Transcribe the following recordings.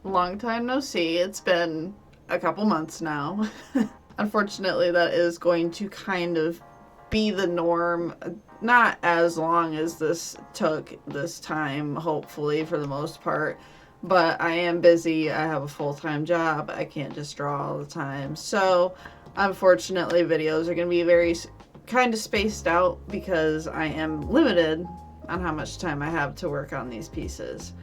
Long time no see. It's been a couple months now. Unfortunately, that is going to kind of be the norm. Not as long as this took this time, hopefully, for the most part. But I am busy. I have a full-time job. I can't just draw all the time. So, unfortunately, videos are going to be very kind of spaced out because I am limited on how much time I have to work on these pieces.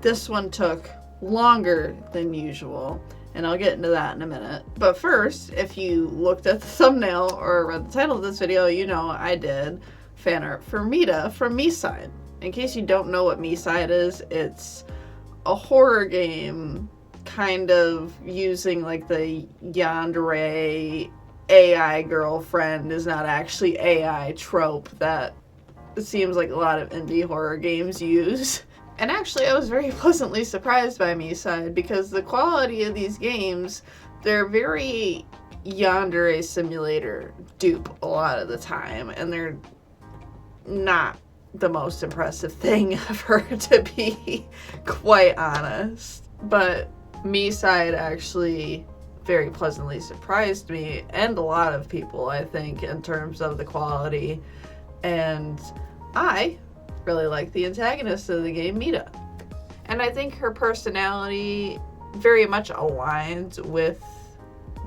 This one took longer than usual, and I'll get into that in a minute. But first, if you looked at the thumbnail or read the title of this video, you know I did fan art for Mita from MiSide. In case you don't know what MiSide is, it's a horror game kind of using like the yandere AI girlfriend is not actually AI trope that it seems like a lot of indie horror games use. And actually, I was very pleasantly surprised by MiSide because the quality of these games, they're very yandere simulator dupe a lot of the time, and they're not the most impressive thing ever, to be quite honest. But MiSide actually very pleasantly surprised me, and a lot of people, I think, in terms of the quality. And I really like the antagonist of the game, Mita. And I think her personality very much aligns with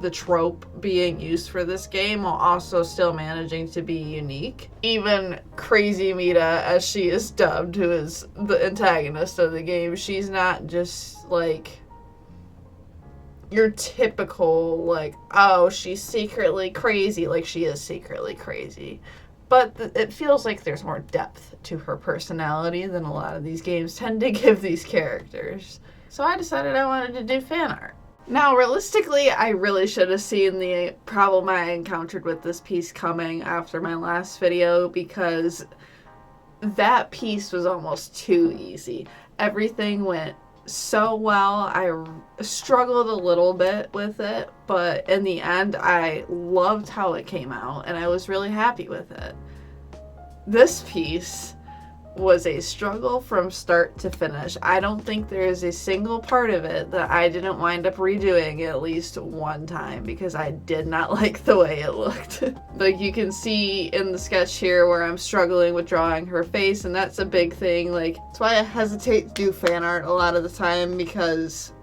the trope being used for this game while also still managing to be unique. Even Crazy Mita, as she is dubbed, who is the antagonist of the game, she's not just like your typical, like, oh, she's secretly crazy. Like, she is secretly crazy. But it feels like there's more depth to her personality than a lot of these games tend to give these characters. So I decided I wanted to do fan art. Now, realistically, I really should have seen the problem I encountered with this piece coming after my last video, because that piece was almost too easy. Everything went so well. I struggled a little bit with it, but in the end, I loved how it came out, and I was really happy with it. This piece was a struggle from start to finish. I don't think there is a single part of it that I didn't wind up redoing at least one time because I did not like the way it looked. Like you can see in the sketch here where I'm struggling with drawing her face, and that's a big thing. Like, that's why I hesitate to do fan art a lot of the time, because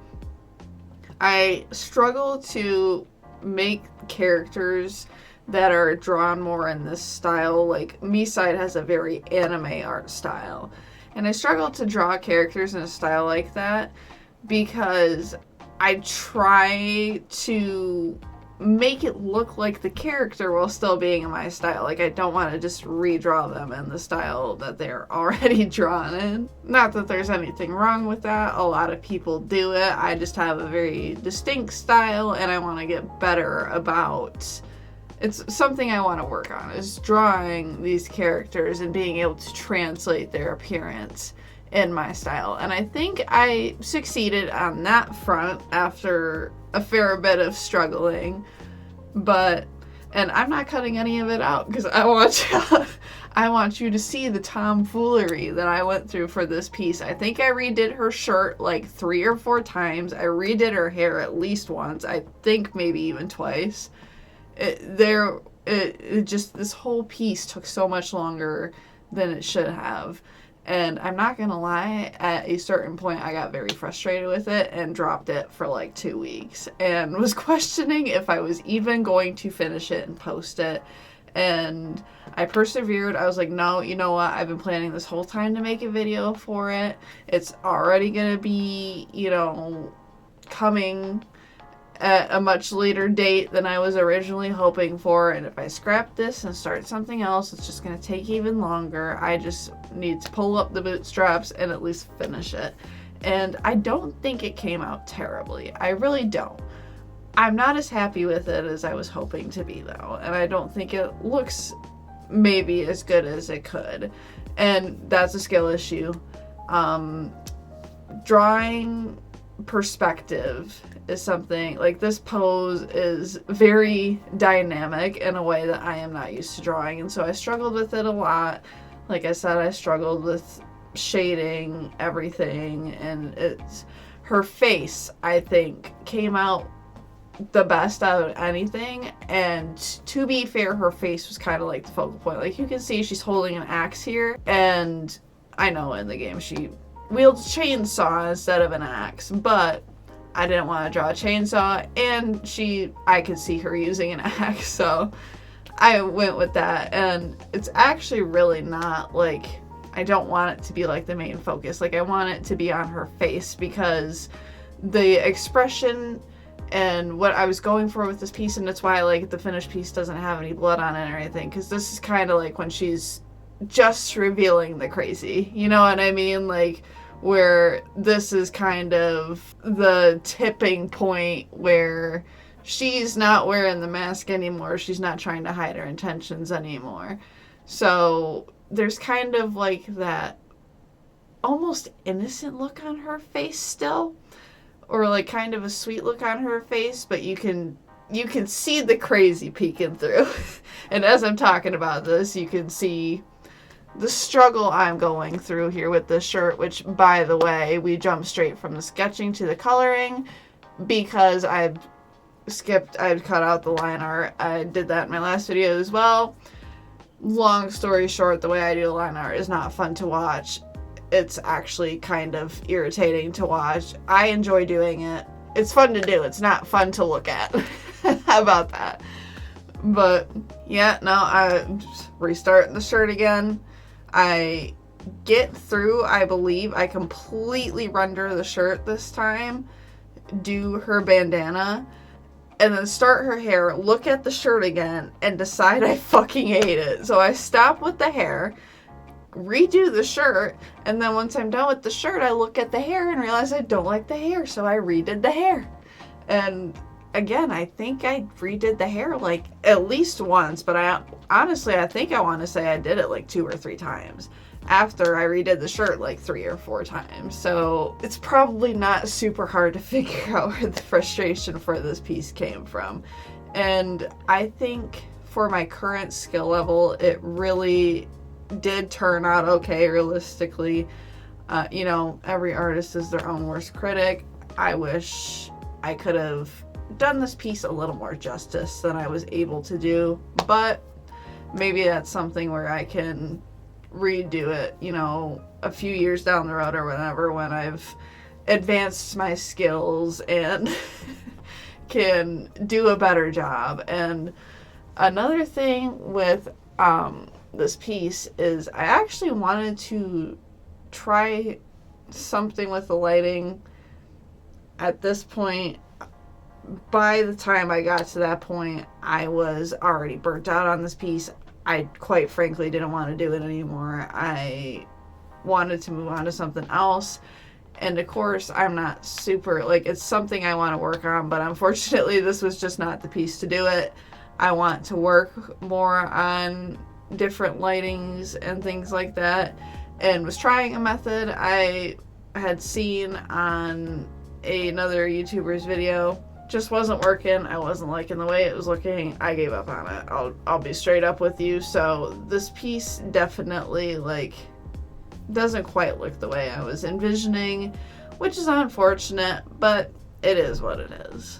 I struggle to make characters that are drawn more in this style. Like, MiSide has a very anime art style, and I struggle to draw characters in a style like that because I try to make it look like the character while still being in my style. Like, I don't want to just redraw them in the style that they're already drawn in. Not that there's anything wrong with that. A lot of people do it. I just have a very distinct style, and I want to get better about. It's something I want to work on, is drawing these characters and being able to translate their appearance in my style. And I think I succeeded on that front after a fair bit of struggling. And I'm not cutting any of it out because I want you to see the tomfoolery that I went through for this piece. I think I redid her shirt like 3 or 4 times. I redid her hair at least once. I think maybe even twice. This whole piece took so much longer than it should have. And I'm not gonna lie, at a certain point I got very frustrated with it and dropped it for like 2 weeks and was questioning if I was even going to finish it and post it. And I persevered. I was like, no, you know what? I've been planning this whole time to make a video for it. It's already gonna be, coming at a much later date than I was originally hoping for, and if I scrap this and start something else, it's just going to take even longer. I just need to pull up the bootstraps and at least finish it. And I don't think it came out terribly. I really don't. I'm not as happy with it as I was hoping to be, though, and I don't think it looks maybe as good as it could, and that's a skill issue. Drawing perspective is something, like, this pose is very dynamic in a way that I am not used to drawing, and so I struggled with it a lot. Like I said, I struggled with shading, everything, and her face, I think, came out the best out of anything. And to be fair, her face was kind of like the focal point. Like, you can see she's holding an axe here, and I know in the game she wields a chainsaw instead of an axe, but I didn't want to draw a chainsaw, and I could see her using an axe, so I went with that. And it's actually really not, like, I don't want it to be like the main focus. Like, I want it to be on her face, because the expression and what I was going for with this piece, and that's why, like, the finished piece doesn't have any blood on it or anything, because this is kind of like when she's just revealing the crazy, you know what I mean? Like, where this is kind of the tipping point where she's not wearing the mask anymore. She's not trying to hide her intentions anymore. So there's kind of like that almost innocent look on her face still, or like kind of a sweet look on her face, but you can see the crazy peeking through. And as I'm talking about this, you can see the struggle I'm going through here with this shirt, which, by the way, we jumped straight from the sketching to the coloring because I've cut out the line art. I did that in my last video as well. Long story short, the way I do line art is not fun to watch. It's actually kind of irritating to watch. I enjoy doing it. It's fun to do. It's not fun to look at. How about that? But yeah, no, I just restart the shirt again. I get through, I believe, I completely render the shirt this time, do her bandana, and then start her hair, look at the shirt again, and decide I fucking hate it. So I stop with the hair, redo the shirt, and then once I'm done with the shirt, I look at the hair and realize I don't like the hair, so I redid the hair. And again, I think I redid the hair like at least once, but I think I want to say I did it like 2 or 3 times after I redid the shirt like 3 or 4 times. So it's probably not super hard to figure out where the frustration for this piece came from. And I think for my current skill level, it really did turn out okay realistically. You know, every artist is their own worst critic. I wish I could have done this piece a little more justice than I was able to do, but maybe that's something where I can redo it, you know, a few years down the road or whatever, when I've advanced my skills and can do a better job. And another thing with this piece is I actually wanted to try something with the lighting. At this point, by the time I got to that point, I was already burnt out on this piece. I quite frankly didn't want to do it anymore. I wanted to move on to something else. And of course, I'm not super, like, it's something I want to work on, but unfortunately this was just not the piece to do it. I want to work more on different lightings and things like that, and was trying a method I had seen on another YouTuber's video. Just wasn't working. I wasn't liking the way it was looking. I gave up on it. I'll be straight up with you. So this piece definitely, like, doesn't quite look the way I was envisioning, which is unfortunate, but it is what it is.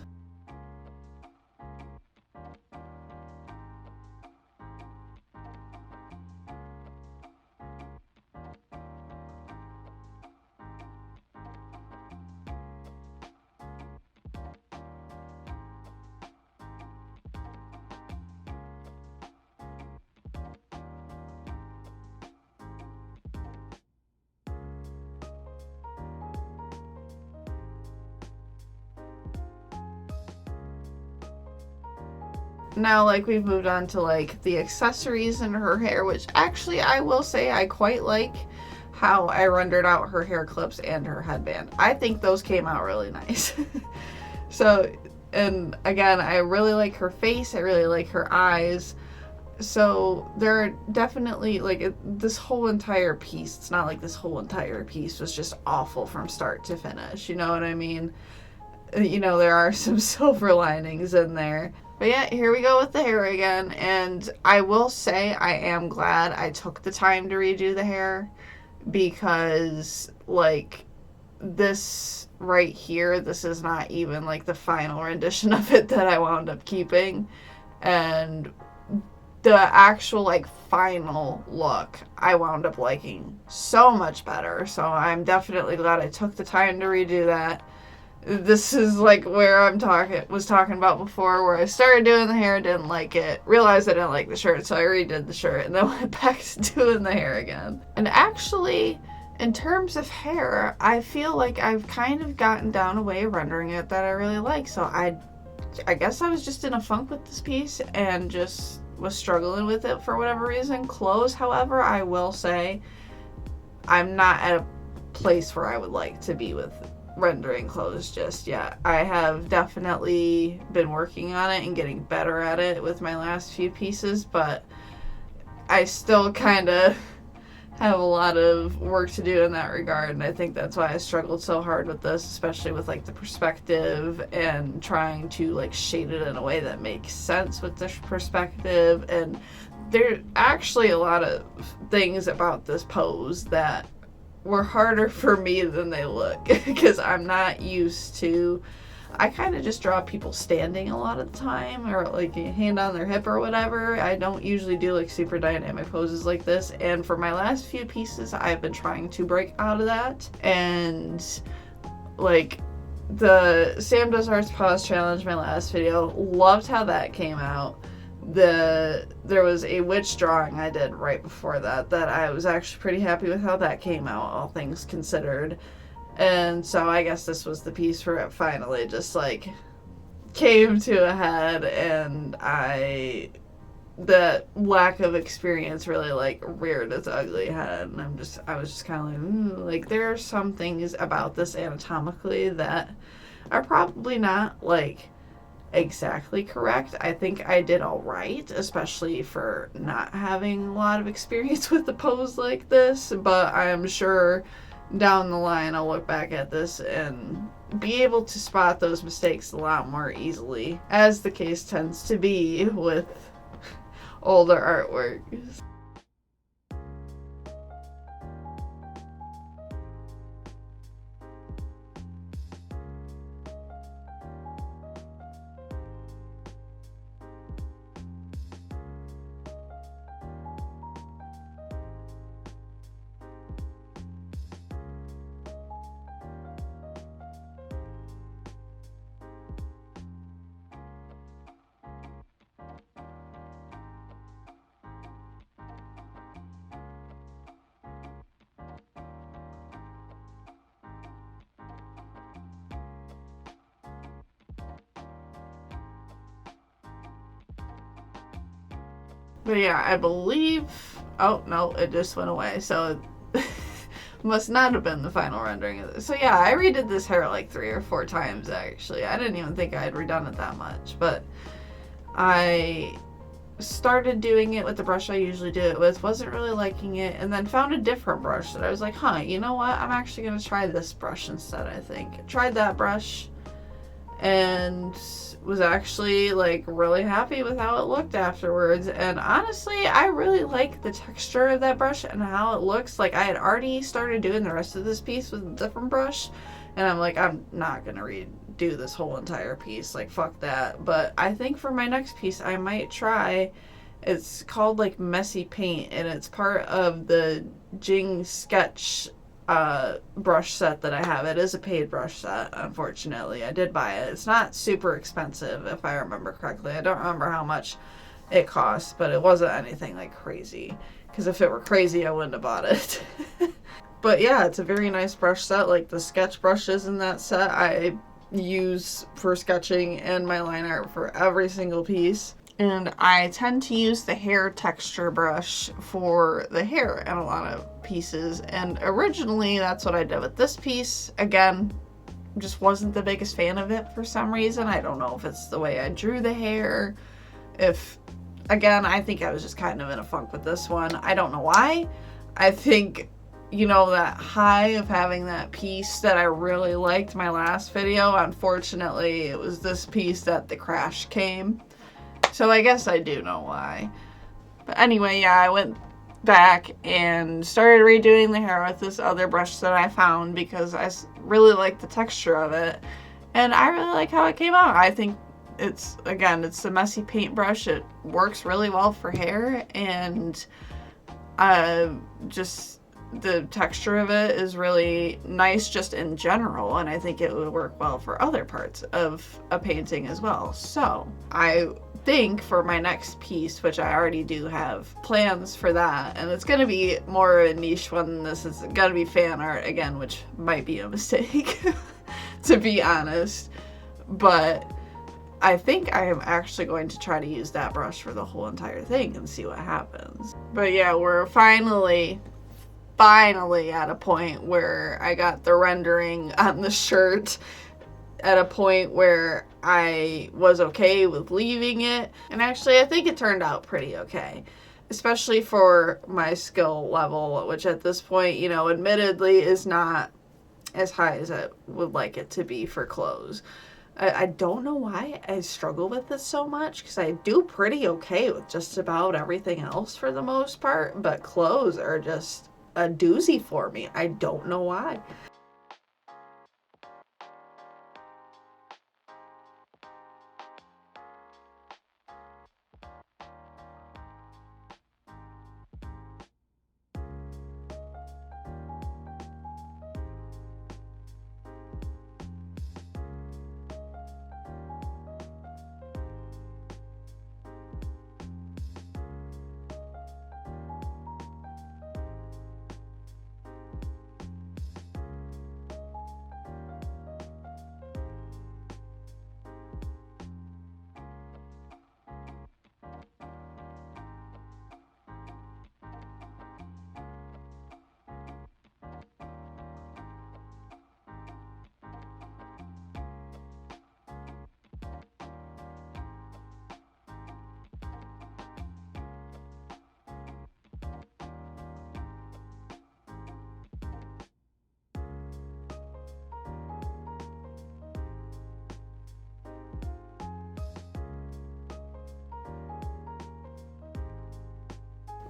Now, like, we've moved on to, like, the accessories in her hair, which actually I will say I quite like how I rendered out her hair clips and her headband. I think those came out really nice. So, and again, I really like her face. I really like her eyes. So there are definitely, like, this whole entire piece, it's not like this whole entire piece was just awful from start to finish. You know what I mean? You know, there are some silver linings in there. But yeah, here we go with the hair again, and I will say I am glad I took the time to redo the hair, because like this right here, this is not even like the final rendition of it that I wound up keeping. And the actual like final look I wound up liking so much better. So I'm definitely glad I took the time to redo that. This is like where was talking about before, where I started doing the hair, didn't like it, realized I didn't like the shirt, so I redid the shirt, and then went back to doing the hair again. And actually, in terms of hair, I feel like I've kind of gotten down a way of rendering it that I really like. So I guess I was just in a funk with this piece and just was struggling with it for whatever reason. Clothes, however, I will say I'm not at a place where I would like to be with rendering clothes just yet. I have definitely been working on it and getting better at it with my last few pieces, but I still kind of have a lot of work to do in that regard, and I think that's why I struggled so hard with this, especially with like the perspective and trying to like shade it in a way that makes sense with this perspective. And there's actually a lot of things about this pose that were harder for me than they look because I'm not used to, I kind of just draw people standing a lot of the time, or like a hand on their hip or whatever. I don't usually do like super dynamic poses like this, and for my last few pieces I've been trying to break out of that. And like the Sam Does Arts Pause Challenge, my last video, loved how that came out. There was a witch drawing I did right before that I was actually pretty happy with how that came out, all things considered. And so I guess this was the piece where it finally just like came to a head, and the lack of experience really like reared its ugly head, and I was just kind of like there are some things about this anatomically that are probably not like exactly correct. I think I did all right, especially for not having a lot of experience with a pose like this, but I'm sure down the line I'll look back at this and be able to spot those mistakes a lot more easily, as the case tends to be with older artwork. But yeah, I believe, oh no, it just went away, so it must not have been the final rendering of this. So yeah, I redid this hair like 3 or 4 times actually. I didn't even think I had redone it that much, but I started doing it with the brush I usually do it with, wasn't really liking it, and then found a different brush that I was like, huh, you know what, I'm actually gonna try this brush instead. I think tried that brush and was actually like really happy with how it looked afterwards. And honestly, I really like the texture of that brush and how it looks. Like I had already started doing the rest of this piece with a different brush, and I'm like, I'm not gonna redo this whole entire piece, like fuck that. But I think for my next piece I might try, it's called like Messy Paint, and it's part of the Jing Sketch brush set that I have. It is a paid brush set, unfortunately. I did buy it. It's not super expensive if I remember correctly. I don't remember how much it cost, but it wasn't anything like crazy, because if it were crazy I wouldn't have bought it. But yeah, it's a very nice brush set. Like the sketch brushes in that set I use for sketching and my line art for every single piece. And I tend to use the hair texture brush for the hair in a lot of pieces. And originally that's what I did with this piece. Again, just wasn't the biggest fan of it for some reason. I don't know if it's the way I drew the hair. Again, I think I was just kind of in a funk with this one. I don't know why. I think, you know, that high of having that piece that I really liked my last video, unfortunately, it was this piece that the crash came. So I guess I do know why. But anyway, yeah, I went back and started redoing the hair with this other brush that I found because I really like the texture of it. And I really like how it came out. I think it's a messy paintbrush. It works really well for hair, and just the texture of it is really nice just in general, and I think it would work well for other parts of a painting as well. So I think for my next piece, which I already do have plans for that, and it's going to be more of a niche one than this. It's going to be fan art again, which might be a mistake to be honest, but I think I am actually going to try to use that brush for the whole entire thing and see what happens. But yeah, we're finally at a point where I got the rendering on the shirt at a point where I was okay with leaving it. And actually, I think it turned out pretty okay, especially for my skill level, which at this point, you know, admittedly is not as high as I would like it to be for clothes. I don't know why I struggle with this so much, because I do pretty okay with just about everything else for the most part, but clothes are just a doozy for me. I don't know why.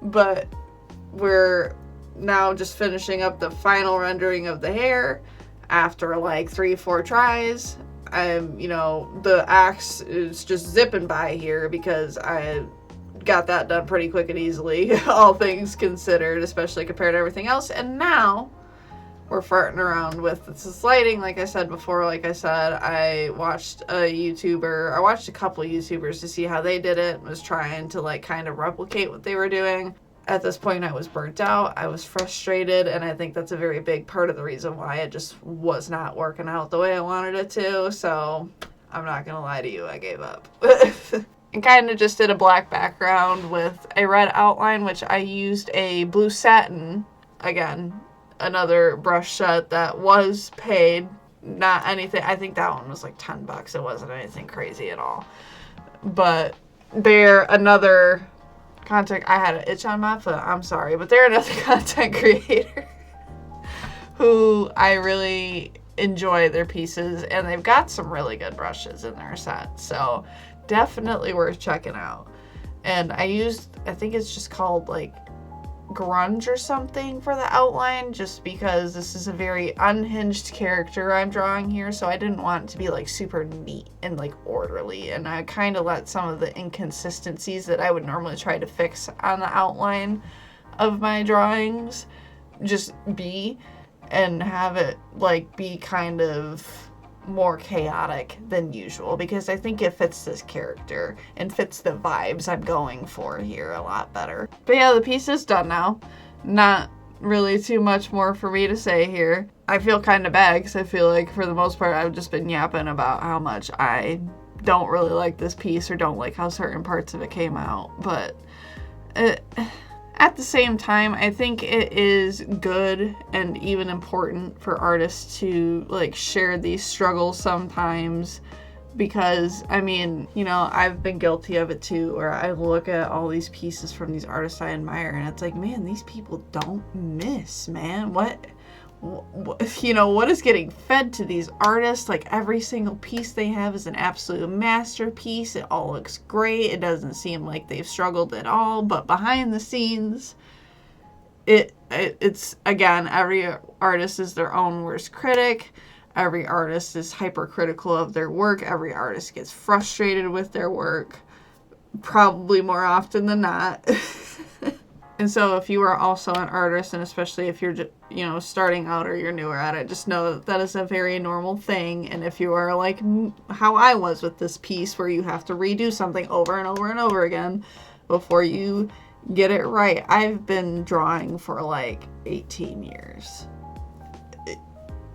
But we're now just finishing up the final rendering of the hair after like 3-4 tries. You know, the axe is just zipping by here because I got that done pretty quick and easily, all things considered, especially compared to everything else. And now we're farting around with this lighting. Like I said before, I watched a couple YouTubers to see how they did it, and was trying to like kind of replicate what they were doing. At this point, I was burnt out, I was frustrated, and I think that's a very big part of the reason why it just was not working out the way I wanted it to. So I'm not gonna lie to you, I gave up. And kind of just did a black background with a red outline, which I used a blue satin, again, another brush set that was paid, not anything. I think that one was like $10. It wasn't anything crazy at all. But they're another content. I had an itch on my foot, I'm sorry, but they're another content creator who I really enjoy their pieces, and they've got some really good brushes in their set, so definitely worth checking out. And I think it's just called like grunge or something for the outline, just because this is a very unhinged character I'm drawing here, so I didn't want it to be like super neat and like orderly, and I kind of let some of the inconsistencies that I would normally try to fix on the outline of my drawings just be, and have it like be kind of more chaotic than usual, because I think it fits this character and fits the vibes I'm going for here a lot better. But yeah, the piece is done now. Not really too much more for me to say here. I feel kind of bad because I feel like for the most part I've just been yapping about how much I don't really like this piece or don't like how certain parts of it came out, but at the same time, I think it is good and even important for artists to like share these struggles sometimes, because I mean, you know, I've been guilty of it too, where I look at all these pieces from these artists I admire and it's like, man, these people don't miss, man. What you know, what is getting fed to these artists? Like every single piece they have is an absolute masterpiece. It all looks great. It doesn't seem like they've struggled at all, but behind the scenes, it's again, every artist is their own worst critic. Every artist is hypercritical of their work. Every artist gets frustrated with their work, probably more often than not. And so if you are also an artist, and especially if you're, you know, starting out or you're newer at it, just know that is a very normal thing. And if you are like how I was with this piece, where you have to redo something over and over and over again before you get it right. I've been drawing for like 18 years.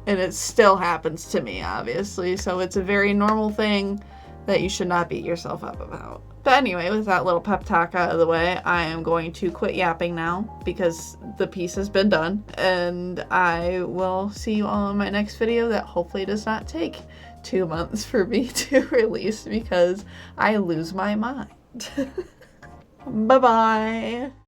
And it still happens to me, obviously. So it's a very normal thing that you should not beat yourself up about. But anyway, with that little pep talk out of the way, I am going to quit yapping now because the piece has been done. And I will see you all in my next video that hopefully does not take 2 months for me to release because I lose my mind. Bye-bye.